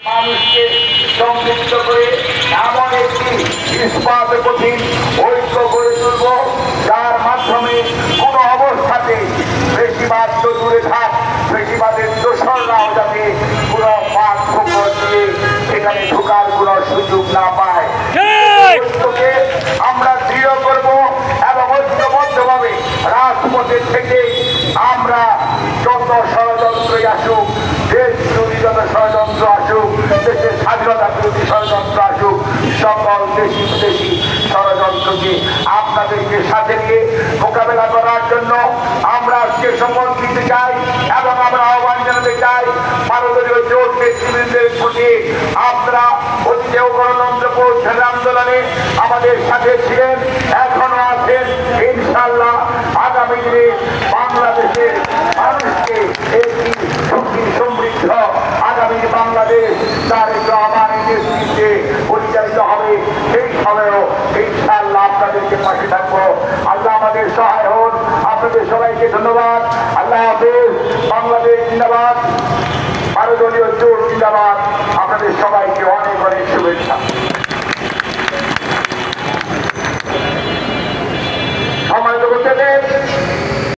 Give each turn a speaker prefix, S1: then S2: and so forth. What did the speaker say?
S1: মানুষকে সমৃদ্ধ করে এমন একটি ইস্পাত কঠিন ঐক্য গড়ে তুলব যার মাধ্যমে কোনো অবস্থাতে বেশিবাদ তো দূরে থাক, বেশিবাদের দোসররাও যাতে কোনো পার্থক্য দিয়ে সেখানে ঢোকার কোনো সুযোগ না পায়। ঐক্যকে আমরা দৃঢ় করব এবং ঐক্যবদ্ধভাবে রাজপথের থেকে আমরা যত ষড়যন্ত্রই আসুক, দেশ বিরোধী যত ষড়যন্ত্র আসুক, দেশের স্বাধীনতা বিরোধী ষড়যন্ত্র আসুক, সকল দেশি বিদেশি ষড়যন্ত্রকে আপনাদেরকে সাথে নিয়ে মোকাবেলা করার জন্য আমরা আজকে শপথ দিতে চাই এবং আমরা আহ্বান জানাতে চাই মানবীয় জোট নেতৃবৃন্দের প্রতি। আপনারা অতীতেও গণতন্ত্র পৌঁছার আন্দোলনে আমাদের সাথে ছিলেন, এখনো আছেন। ইনশাআল্লাহ আগামী দিনে বাংলাদেশের মানুষকে একটি সুখী সমৃদ্ধ আগামী বাংলাদেশ তার রহমানের নেতৃত্বে পরিচালিত হবে। সেই সময়েও ইনশাআল্লাহ আপনাদেরকে পাশে থাকবো। আল্লাহ আমাদের সহায় হন। আপনাদের সবাইকে ধন্যবাদ। আল্লাহ হাফেজ। বাংলাদেশ জিন্দাবাদ। ভারতীয় জোট জিন্দাবাদ।